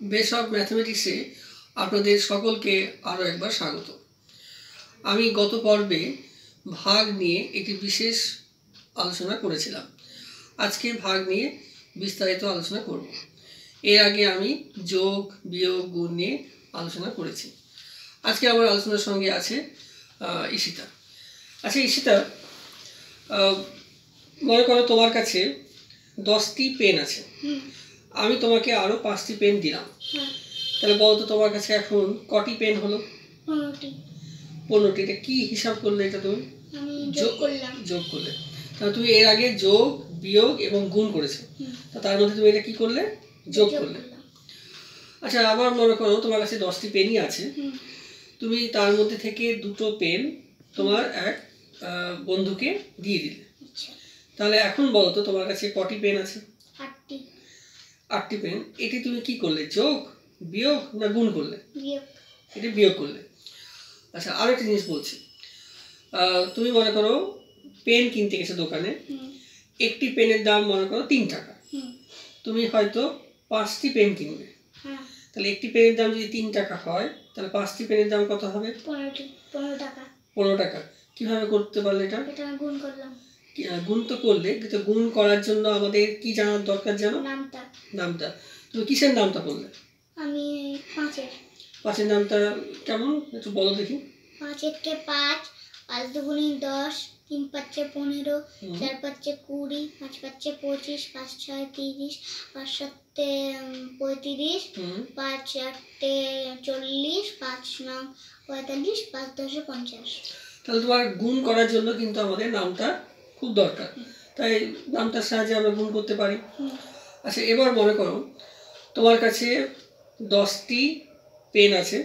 Base of ম্যাথমেটিক্সে আপনাদের সকলকে আরও একবার স্বাগত। আমি গত পর্বে ভাগ নিয়ে একটি বিশেষ আলোচনা করেছিলাম। আজকে ভাগ নিয়ে বিস্তারিত আলোচনা করব। এর আগে আমি যোগ, বিয়োগ, গুণ নিয়ে আলোচনা করেছি। আজকে আমার আলোচনার সঙ্গে আছে ঈশিতা। আচ্ছা ঈশিতা, মনে করো তোমার কাছে 10টি পেন আছে, আমি তোমাকে আরো 5টি পেন দিলাম, তাহলে বলতো তোমার কাছে এখন কটি পেন হলো? 15টি। এটা কি হিসাব করলে? এটা তুমি যোগ করলে। তাহলে তুমি এর আগে যোগ, বিয়োগ এবং গুণ করেছো, তার মধ্যে তুমি এটা কি করলে? যোগ করলে। আচ্ছা, আবার মনে করো তোমার কাছে 10টি পেনই আছে, তুমি তার মধ্যে থেকে 2টো পেন তোমার এক বন্ধুকে দিয়ে দিলে, তাহলে এখন বলো তো তোমার কাছে কটি পেন আছে? 8টি পেন। এটি তুমি কি করলে? যোগ, বিয়োগ না গুণ করলে? এটি বিয়োগ করলে। আচ্ছা, আরো একটা জিনিস বলছি। তুমি মনে করো পেন কিনতে গেছো দোকানে, একটি পেনের দাম মনে করো 3 টাকা, তুমি হয়তো 5টি পেন কিনবে, তাহলে একটি পেনের দাম যদি 3 টাকা হয়, তাহলে 5টি পেনের দাম কত হবে? 15 টাকা। কিভাবে করতে পারলে এটা? গুণ করলাম। গুণ তো করলে, কিন্তু গুণ করার জন্য আমাদের কি জানার দরকার জানো? নামটা। তুমি কিসের নামটা বললে? আমি 5-এর নামটা কেমন একটু বলো দেখি। 5 5, 5 দুগুণে 10, 3 5 15, 4 5 20, 5 5 25, 5 6 30, 5 7 35, 5 8 40, 5 9 45, 5 10 50। তাহলে তোমার গুণ করার জন্য কিন্তু আমাদের নামটা খুব দরকার, তাই নামটার সাহায্যে আমরা গুণ করতে পারি। আচ্ছা, এবার মনে করো তোমার কাছে 10টি পেন আছে,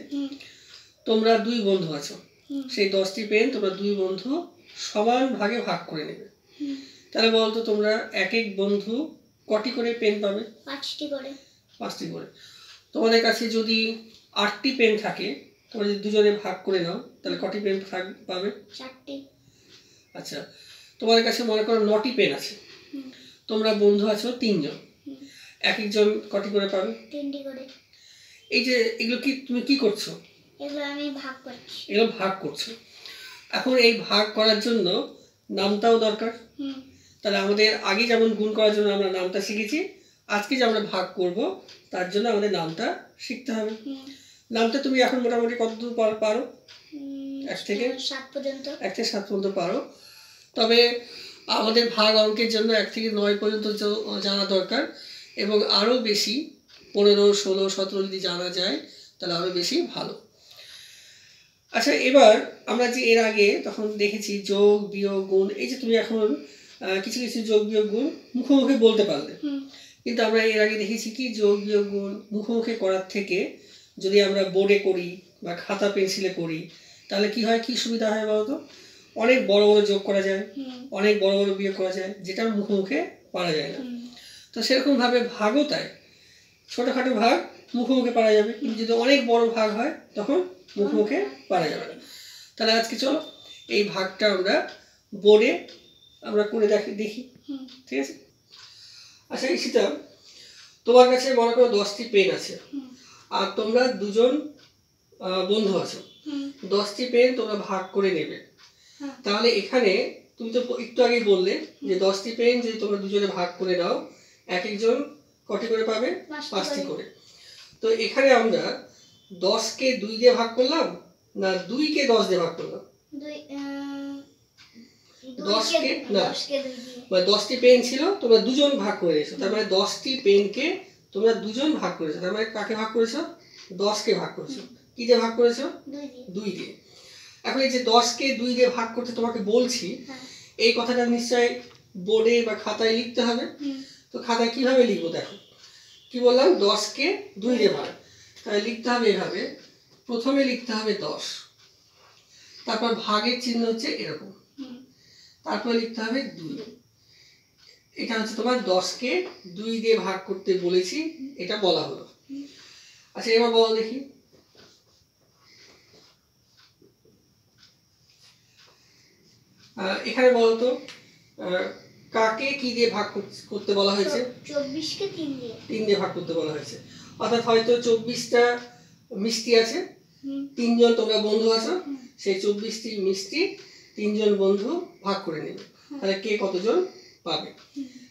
তোমরা 2 বন্ধু আছো, সেই 10টি পেন তোমরা 2 বন্ধু সমান ভাগে ভাগ করে নেবে, তাহলে বলতো তোমরা এক এক বন্ধু কটি করে পেন পাবে? 5টি করে। তোমাদের কাছে যদি 8টি পেন থাকে, তোমরা যদি দুজনে ভাগ করে নাও, তাহলে কটি পেন পাবে? 4টি। আচ্ছা, তোমার কাছে মনে করো 9টি পেন আছে, তোমরা বন্ধু আছো 3 জন, এক একজন কটি করে পাবে? 3টি করে। এই যে এগুলো কি তুমি কি করছো? এগুলো আমি ভাগ করছি। এগুলো ভাগ করছো। এখন এই ভাগ করার জন্য নামটাও দরকার, তাহলে আমাদের আগে যেমন গুণ করার জন্য আমরা নামটা শিখেছি, আজকে যে আমরা ভাগ করব তার জন্য আমাদের নামটা শিখতে হবে। নামটা তুমি এখন মোটামুটি কতদূর পারো? 1 থেকে 7 পর্যন্ত। 1 থেকে 7 পর্যন্ত পারো। তবে আমাদের ভাগ অঙ্কের জন্য 1 থেকে 9 পর্যন্ত জানা দরকার, এবং আরও বেশি 15, 16, 17 যদি জানা যায় তাহলে আরও বেশি ভালো। আচ্ছা, এবার আমরা যে এর আগে তখন দেখেছি যোগ, বিয়োগ, গুণ, এই যে তুমি এখন কিছু কিছু যোগ, বিয়োগ, গুণ মুখোমুখি বলতে পারলে, কিন্তু আমরা এর আগে দেখেছি কি যোগ, বিয়োগ, গুণ মুখোমুখি করার থেকে যদি আমরা বোর্ডে করি বা খাতা পেন্সিলে করি, তাহলে কি হয়, কি সুবিধা হয় বলতো? অনেক বড় বড় যোগ করা যায়, অনেক বড় বড় বিয়োগ করা যায়, যেটা মুখোমুখি পারা যায় না। তো সেরকম ভাবে ভাগও তাই, ছোটখাটো ভাগ মুখোমুখি পারা যাবে, কিন্তু যদি অনেক বড় ভাগ হয় তখন মুখোমুখি পারা যাবে না। তাহলে আজকে চলো এই ভাগটা আমরা বোর্ডে আমরা করে দেখি, ঠিক আছে? আচ্ছা ঈশিতা, তোমার কাছে মনে করো 10টি পেন আছে, আর তোমরা 2 জন বন্ধু আছো, 10টি পেন তোমরা ভাগ করে নেবে। তাহলে এখানে তুমি তো একটু আগেই বললে যে 10টি পেন যদি তোমরা দুজনে ভাগ করে নাও, এক একজন কটি করে পাবে? 5টি করে। তো এখানে আমরা 10কে 2 দিয়ে ভাগ করলাম না 2কে 10 দিয়ে ভাগ করলাম? 10কে না, মানে 10টি পেন ছিল, তোমরা 2 জন ভাগ করে নিয়েছো, তার মানে 10টি পেনকে তোমরা 2 জন ভাগ করেছো, তার মানে কাকে ভাগ করেছো? 10কে ভাগ করেছো। কি দিয়ে ভাগ করেছো? 2 দিয়ে। এখন এই যে 10কে 2 দিয়ে ভাগ করতে তোমাকে বলছি, এই কথাটা নিশ্চয়ই বোর্ডে বা খাতায় লিখতে হবে। তো খাতায় কিভাবে লিখবো? দেখো কি বললাম, 10কে 2 দিয়ে ভাগ, তাহলে লিখতে হবে এভাবে। প্রথমে লিখতে হবে 10, তারপর ভাগের চিহ্ন হচ্ছে এরকম, তারপর লিখতে হবে 2। এটা হচ্ছে তোমার 10কে 2 দিয়ে ভাগ করতে বলেছি, এটা বলা হলো। আচ্ছা, এবার বলো দেখি, এখানে বলতো কাকে কি দিয়ে ভাগ করতে বলা হয়েছে? 24কে 3 দিয়ে। 3 দিয়ে ভাগ করতে বলা হয়েছে। অর্থাৎ হয়তো 24টা মিষ্টি আছে, হুম 3 জন তোমরা বন্ধু আছো, সেই 24টি মিষ্টি 3 জন বন্ধু ভাগ করে নেবে, তাহলে কে কতজন পাবে।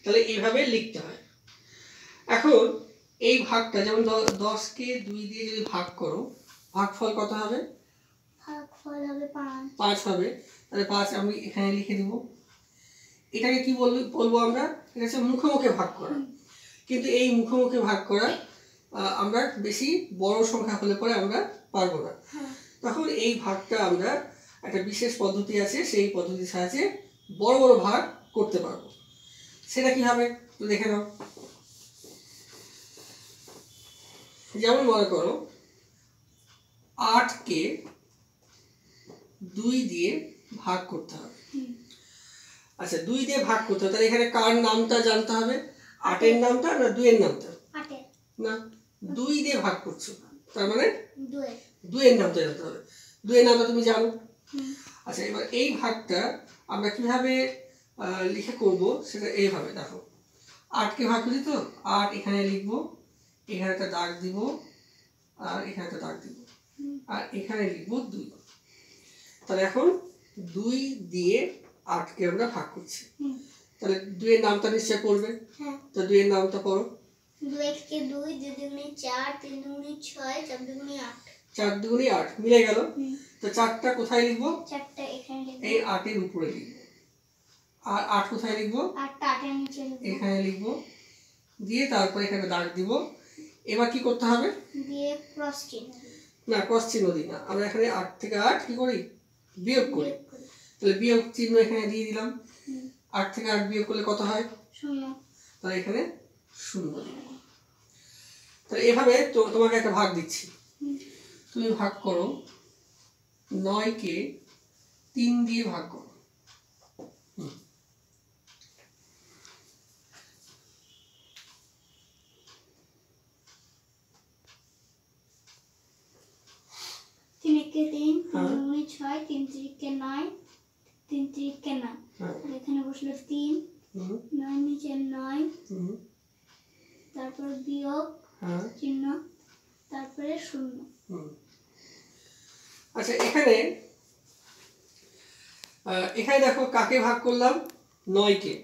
তাহলে এইভাবে লিখতে হয়। এখন এই ভাগটা যেমন 10কে 2 দিয়ে যদি ভাগ করো, ভাগফল কত হবে? ভাগফল হবে 5। 5 হবে। তাহলে 5 আমি এখানে লিখে দেব। এটাকে কি বলবো আমরা? এটা হচ্ছে মুখোমুখি ভাগ করা। কিন্তু এই মুখোমুখি ভাগ করা আমরা বেশি বড় সংখ্যা হলে পরে আমরা পারবো না। তখন এই ভাগটা আমরা একটা বিশেষ পদ্ধতি আছে, সেই পদ্ধতির সাহায্যে বড় বড় ভাগ করতে পারবো। সেটা কিভাবে একটু দেখে নাও। যেমন মনে করো 8কে 2 দিয়ে ভাগ করতে হবে। আচ্ছা, 2 দিয়ে ভাগ করতে হবে, তাহলে এখানে কার নামটা জানতে হবে? 8-এর নামটা না 2-এর নামটা? 8 না, 2 দিয়ে ভাগ করছো, তার মানে 2 2-এর নামটা জানতে হবে। 2-এর নামটা তুমি জানো। আচ্ছা, এবার এই ভাগটা আমরা কিভাবে লিখে করব সেটা এইভাবে দেখো। 8কে ভাগ করি তো 8 এখানে লিখবো, এখানে একটা দাগ দিব, আর এখানে একটা দাগ দিব, আর এখানে লিখবো 2। তাহলে এখন 2 দিয়ে 8কে আমরা ভাগ করছি। তাহলে 2-এর নামটা নিশ্চয় পড়বে। তো 2-এর নামটা পড়ো। 2 2 2 2 4 3 2 6 4 2 8। 4 2 8 মিলে গেল। তো 4টা কোথায় লিখবো? 4টা এখানে লিখবো, এই 8-এর উপরে লিখবো। আর 8 কোথায় লিখবো? 8টা 8-এর নিচে লিখবো, এখানে লিখবো, দিয়ে তারপর এখানে দাগ দিব। এবার কি করতে হবে? দিয়ে ক্রস চিহ্ন। না, ক্রস চিহ্ন দিই না, আমরা এখানে 8 থেকে 8 কি করি? বিয়োগ করি। তাহলে বিয়োগ চিহ্ন এখানে দিয়ে দিলাম। 8 থেকে 8 বিয়োগ করলে কত হয়? 0। তাহলে এখানে 0 দিব। তাহলে এভাবে তোমাকে একটা ভাগ দিচ্ছি, তুমি ভাগ করো 9কে 3 দিয়ে ভাগ করো। তিন একে 3, 3 2 6, 3 3 9, 3 3 9। এখানে বসলো 3, 9 নিচে 9, তারপর বিয়োগ চিহ্ন, তারপরে 0। আচ্ছা, এখানে দেখো কাকে ভাগ করলাম? 9কে।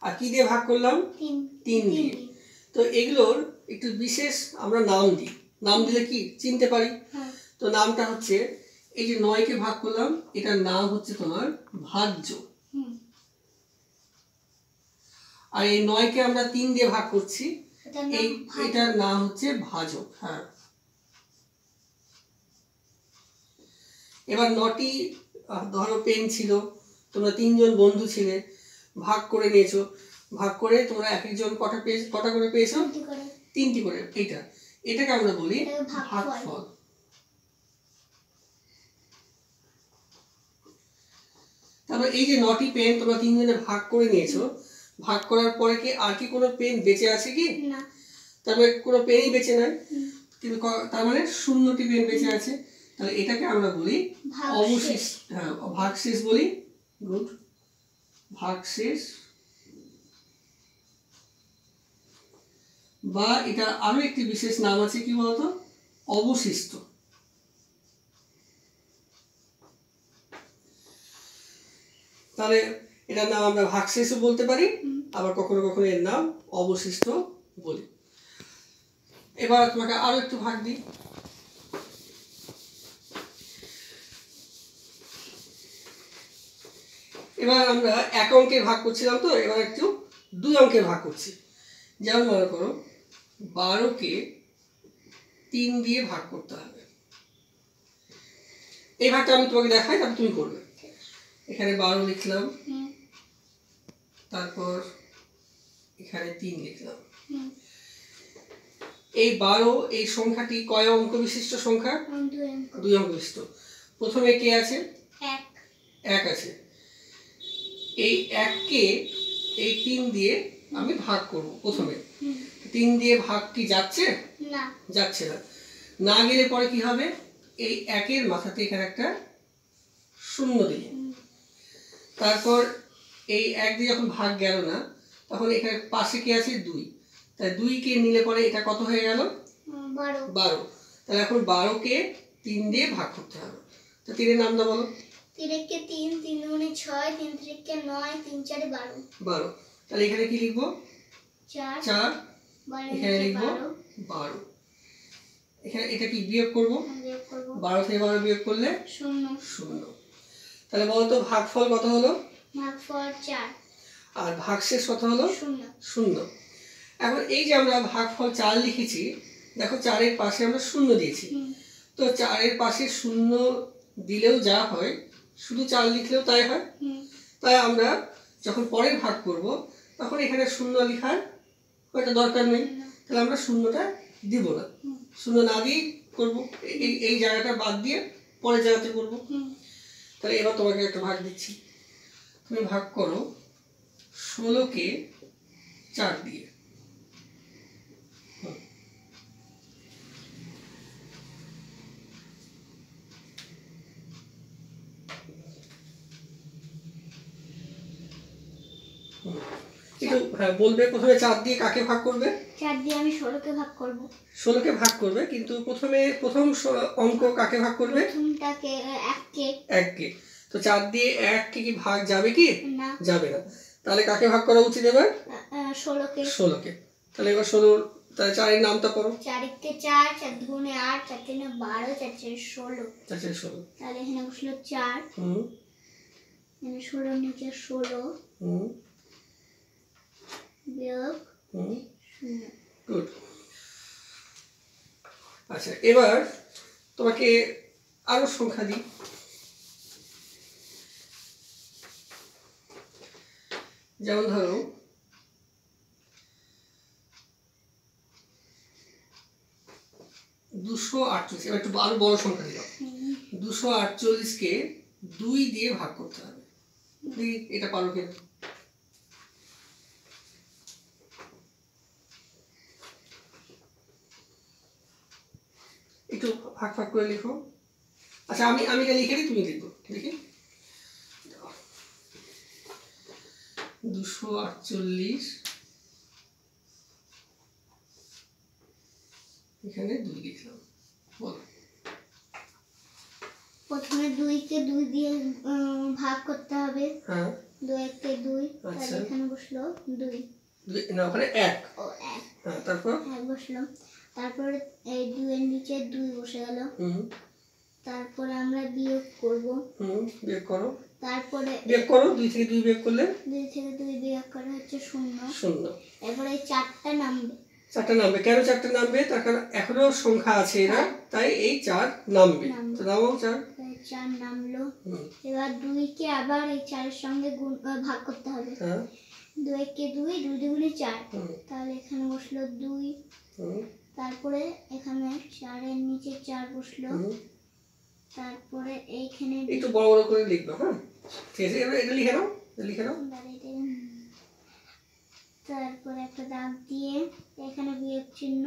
আর কি দিয়ে ভাগ করলাম? 3 দিয়ে। তো এগুলোর একটু বিশেষ আমরা নাম দিই। নাম দিলে কি চিনতে পারি? তো নামটা হচ্ছে, এই যে 9কে ভাগ করলাম, এটার নাম হচ্ছে তোমার ভাজ্য। আর এই 9কে আমরা 3 দিয়ে ভাগ করছি, এটার নাম হচ্ছে ভাজক। হ্যাঁ, এবার 9টি ধরো পেন ছিল, তোমরা 3 জন বন্ধু ছিলে, ভাগ করে নিয়েছো। ভাগ করে তোমরা এক একজন কটা করে পেয়েছো? 3টি করে। এটাকে আমরা বলি ভাগফল। তারপর এই যে 9টি পেন তোমরা 3 জনে ভাগ করে নিয়েছো, ভাগ করার পরে কি আর কি কোনো পেন বেঁচে আছে কি? না। তারপরে কোনো পেনই বেঁচে নাই, কিন্তু তার মানে 0টি পেন বেঁচে আছে। তাহলে এটাকে আমরা বলি অবশেষ। হ্যাঁ, ভাগশেষ বলি। গুড, ভাগশেষ। বা এটা আরো একটি বিশেষ নাম আছে, কি বলতো? অবশিষ্ট। তাহলে এটার নাম আমরা ভাগশেষও বলতে পারি, আবার কখনো কখনো এর নাম অবশিষ্ট বলি। এবার তোমাকে আরো একটু ভাগ দিই। এবার আমরা 1 অঙ্কে ভাগ করছিলাম, তো এবার একটু 2 অঙ্কে ভাগ করছি। যেমন মনে করো 12কে 3 দিয়ে ভাগ করতে হবে। এই ভাগটা আমি তোমাকে দেখাই, তারপর তুমি করবে। এখানে 12 লিখলাম, তারপর এখানে 3 লিখলাম। এই 12 এই সংখ্যাটি কয় অঙ্ক বিশিষ্ট সংখ্যা? 2 অঙ্ক বিশিষ্ট। প্রথমে কে আছে? 1 আছে। এই 1কে এই 3 দিয়ে আমি ভাগ করব প্রথমে। 3 দিয়ে ভাগ কি যাচ্ছে? না, যাচ্ছে না। না গেলে পরে কি হবে? এই 1-এর মাথাতে এখানে একটা 0 দিই। তারপর এই 1 দিয়ে যখন ভাগ গেল না, তখন এখানে পাশে কি আছে? 2। তাই 2কে নিলে পরে এটা কত হয়ে গেল? 12 12। তাহলে এখন 12কে 3 দিয়ে ভাগ করতে হবে। তো 3 এর নামটা বলো। 3 একে 3, 3 দুগুণে 6, 3 3 9, 3 4 12। 12। তাহলে এখানে কি লিখবো? 4 4। 12 এখানে লিখবো 12। এখানে এটা কি বিয়োগ করব? বিয়োগ করব। 12 থেকে 12 বিয়োগ করলে 0। 0। তাহলে বলো তো ভাগফল কত হলো? ভাগফল 4। আর ভাগশেষ কত হলো? 0। 0। এখন এই যে আমরা ভাগফল 4 লিখেছি, দেখো 4 এর পাশে আমরা 0 দিয়েছি। তো 4 এর পাশে 0 দিলেও যা হয়, শুধু 4 লিখলেও তাই হয়। তাই আমরা যখন পরে ভাগ করব তখন এখানে 0 লেখার একটা দরকার নেই। তাহলে আমরা 0টা দিব না, 0 না দিয়ে করব, এই জায়গাটা বাদ দিয়ে পরের জায়গাতে করব। তাহলে এবার তোমাকে একটা ভাগ দিচ্ছি, তুমি ভাগ করো 16কে 4 দিয়ে। একটু বলবে প্রথমে 4 দিয়ে কাকে ভাগ করবে? 4 দিয়ে আমি 16কে ভাগ করব। 16কে ভাগ করবে, কিন্তু প্রথম অঙ্ক কাকে ভাগ করবে? প্রথমটাকে 1কে। 1কে। তো 4 দিয়ে 1কে কি ভাগ যাবে কি? না, যাবে না। তাহলে কাকে ভাগ করা উচিত এবার? 16কে। 16কে। তাহলে এবার 16, তাহলে 4 এর নামটা পড়ো। 4 একে 4, 4 দুগুণে 8, 4 তিনে 12, 4 চারে 16। 4 4 16। তাহলে এখানে বসলো 4, এখানে 16 নিচে 16 বিয়োগ 0। গুড। আচ্ছা, এবার তোমাকে আরো সংখ্যা দিই। যেমন ধরো 248। এবার একটু আরো বড় সংখ্যা দিলাম। 248কে 2 দিয়ে ভাগ করতে হবে। দেখি এটা পারো কিনা। একটু ভাগ ভাগ করে লিখো। আচ্ছা, আমি এটা লিখে দিই, তুমি লিখবো। দেখি 248 এখানে 2 লিখলাম, বলো। প্রথমে 2কে 2 দিয়ে ভাগ করতে হবে। হ্যাঁ, 2 একে 2, তাহলে এখানে বসলো 2। না, ওখানে 1। ও 1। হ্যাঁ, তারপর 1 বসলো। তারপরে এই 2 এর নিচে 2 বসে গেল। তারপরে আমরা বিয়োগ করব। বিয়োগ করো। তারপরে বিয়োগ করো, 2 থেকে 2 বিয়োগ করলে 2 থেকে 2 বিয়োগ করা হচ্ছে 0। 0। এরপরে এই 4টা নামবে। 4টা নামবে। কেন 4টা নামবে? তার কারণ এখনো সংখ্যা আছে এরা, তাই এই 4 নামবে। তো নামাও 4। 4 নামলো। এবার 2কে আবার এই 4 এর সঙ্গে ভাগ করতে হবে। হ্যাঁ, 2 একে 2, 2 দুগুণে 4। তাহলে এখানে বসলো 2। তারপরে এখানে 4 এর নিচে 4 বসলো। তারপরে এইখানে একটু বড় বড় করে লিখবে। হ্যাঁ, ঠিক আছে, এবার এটা লিখে নাও, লিখে নাও। তারপরে একটা দাগ দিয়ে এখানে বিয়োগ চিহ্ন।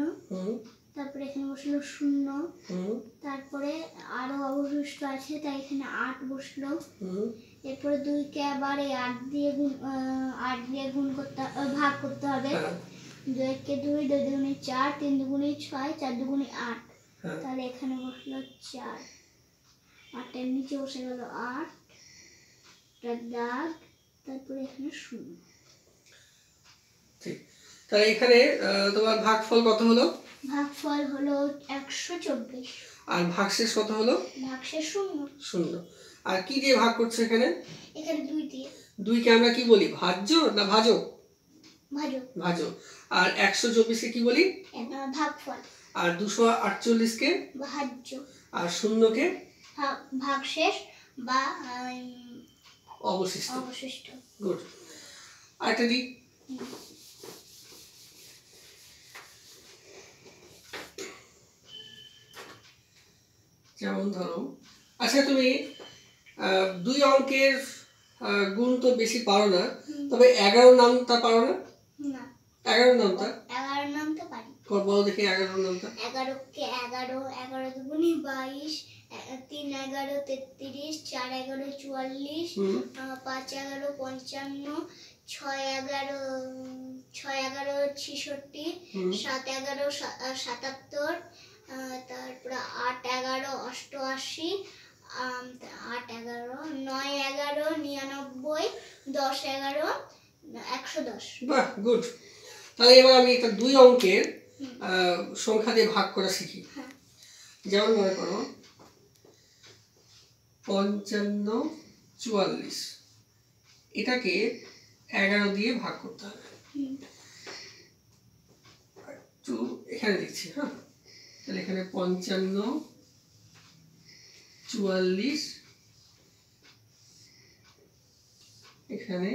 তারপরে এখানে বসলো 0। তারপরে আরো অবশিষ্ট আছে, তাই এখানে 8 বসলো। এরপরে 2কে আবার এই 8 দিয়ে গুণ করতে ভাগ করতে হবে। 2 একে 2, 2 দুগুণে 4, 3 দুগুণে 6, 4 দুগুণে 8। তাহলে এখানে বসলো 4। 8 এর নিচে বসে গেল 8, দাগ, তারপরে এখানে 0। ঠিক। তাহলে এখানে তোমার ভাগফল কত হলো? ভাগফল হলো 124। আর ভাগশেষ কত হলো? ভাগশেষ 0। 0। আর কি দিয়ে ভাগ করছো এখানে? এখানে 2 দিয়ে। 2কে আমরা কি বলি? ভাজ্য না ভাজক? ভাজক। ভাজক। আর 124কে কি বলি? ভাগফল। আর 248কে ভাজ্য। আর 0কে ভাগশেষ বা অবশিষ্ট। গুড। আরেকটা দিই। যেমন ধরো, আচ্ছা তুমি 2 অঙ্কের গুণ তো বেশি পারো না, তবে 11 নামটা পারো না? না। 11 নামটা? 11 নামটা পারি। বলো দেখি 11 নামটা। 11কে 11, 11 দুগুণে 22, 3 11 33, 4 11 44, 5 11 55, 6 11 66, 7 11 77, তারপরে 8 11 88, 8 11 9 11 99, 10 11 110। বাহ, গুড। তাহলে এবার আমি একটা 2 অঙ্কের সংখ্যা দিয়ে ভাগ করা শিখি। যেমন মনে করো 55 44, এটাকে 11 দিয়ে ভাগ করতে হবে। একটু এখানে লিখছি, হ্যাঁ। তাহলে এখানে 55 44, এখানে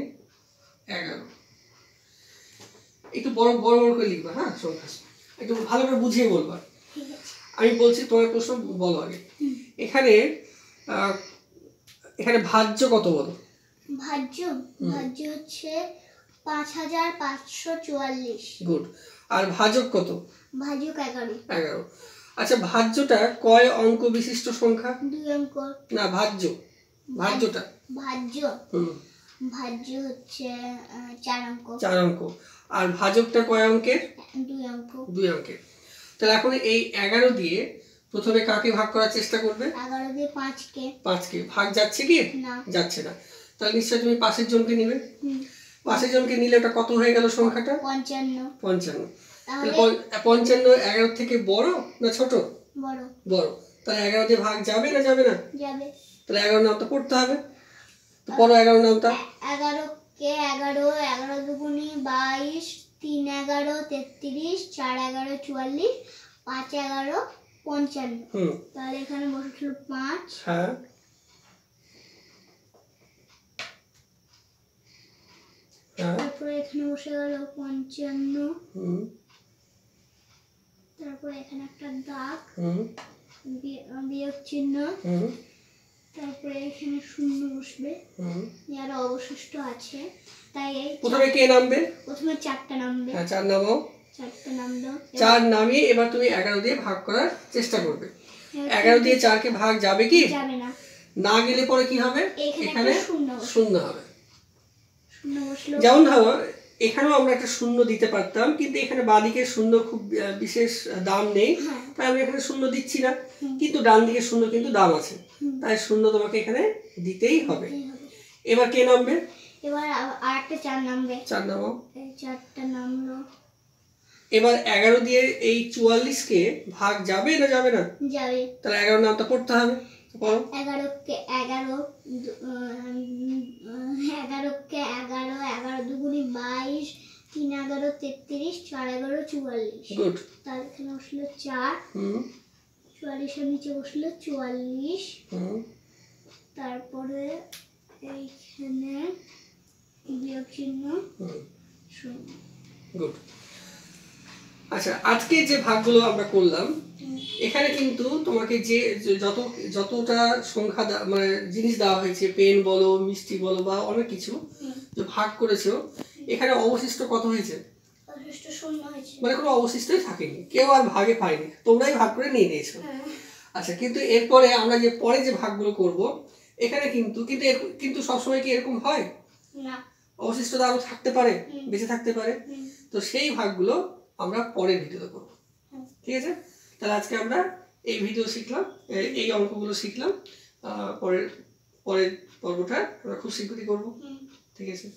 11। একটু বড় বড় বড় করে লিখবা, হ্যাঁ, সংখ্যা একটু ভালো করে বুঝিয়ে বলবা। আমি বলছি, তোমার প্রশ্ন বলো আগে। এখানে এখানে ভাজ্য কত বলো? ভাজ্য হচ্ছে 5544। গুড। আর ভাজক কত? ভাজক 11। আচ্ছা, ভাজ্যটা কয় অঙ্ক বিশিষ্ট সংখ্যা? 2 অঙ্ক। না, ভাজ্যটা ভাজ্য হচ্ছে 4 অঙ্ক। 4 অঙ্ক। আর ভাজকটা কয় অঙ্কের? 2 অঙ্ক। 2 অঙ্কের। তাহলে এখন এই 11 দিয়ে প্রথমে কাকে ভাগ করার চেষ্টা করবে? 11 দিয়ে 5কে। ভাগ যাচ্ছে কি? না, যাচ্ছে না। তাহলে নিশ্চয়ই তুমি পাশের জনকে নিবে। পাশের জনকে নিলে ওটা কত হয়ে গেল সংখ্যাটা? 55। তাহলে 55 11 থেকে বড় না ছোট? বড়। তাহলে 11 দিয়ে ভাগ যাবে না যাবে না? যাবে। তাহলে 11 নামটা পড়তে হবে। তো পড়ো 11 নামটা। 11কে 11, 11 দুগুনি 22, 3 11 33, 4 11 44, 5 11 55। তাহলে এখানে বসেছিল 5। হ্যাঁ। তারপরে এখানে বসে গেল 55। তারপরে এখানে একটা দাগ, বিয়োগ চিহ্ন। তারপরে এখানে শূন্য বসবে। আর অবশিষ্ট আছে, তাই প্রথমে কে নামবে? প্রথমে 4টা নামবে। হ্যাঁ, 4 নামাও। 4টা নামলো। 4 নামিয়ে এবার তুমি 11 দিয়ে ভাগ করার চেষ্টা করবে। 11 দিয়ে 4কে ভাগ যাবে কি? যাবে না। না গেলে পরে কি হবে? এখানে শূন্য হবে। যেমন ধরো এখানেও আমরা একটা শূন্য দিতে পারতাম, কিন্তু এখানে বাঁদিকে শূন্য খুব বিশেষ দাম নেই, তাই আমি এখানে শূন্য দিচ্ছি না। কিন্তু ডান দিকে শূন্য কিন্তু দাম আছে, তাই শূন্য তোমাকে এখানে দিতেই হবে। এবার কে নামবে? এবার আরেকটা 4 নামবে। 4 নামাও। 4টা নামলো। এবার 11 দিয়ে এই 44কে ভাগ যাবে না যাবে না? যাবে। তাহলে 11 নামটা পড়তে হবে। 11কে 11, 11 দুগুনি 22, 3 11 33, 4 11 44। গুড। তাহলে এখানে বসলো 4। 44 এর নিচে বসলো 44। তারপরে এইখানে বিয়োগ চিহ্ন। গুড। আচ্ছা, আজকে যে ভাগগুলো আমরা করলাম, এখানে কিন্তু তোমাকে যে যতটা সংখ্যা মানে জিনিস দেওয়া হয়েছে, পেন বলো, মিষ্টি বলো বা অনেক কিছু যে ভাগ করেছো, এখানে অবশিষ্ট কত হয়েছে? অবশিষ্ট শূন্য হয়েছে। মানে কোনো অবশিষ্টই থাকেনি, কেউ আর ভাগে পায়নি, তোমরাই ভাগ করে নিয়ে নিয়েছো। আচ্ছা, কিন্তু এরপরে আমরা যে পরে যে ভাগগুলো করব, এখানে কিন্তু সবসময় কি এরকম হয় না? অবশিষ্টতা আরো থাকতে পারে, বেঁচে থাকতে পারে। তো সেই ভাগগুলো আমরা পরের ভিডিওতে করব। ঠিক আছে? তাহলে আজকে আমরা এই ভিডিও শিখলাম, এই অঙ্কগুলো শিখলাম। পরের পর্বটা আমরা খুব শীঘ্রই করব। ঠিক আছে?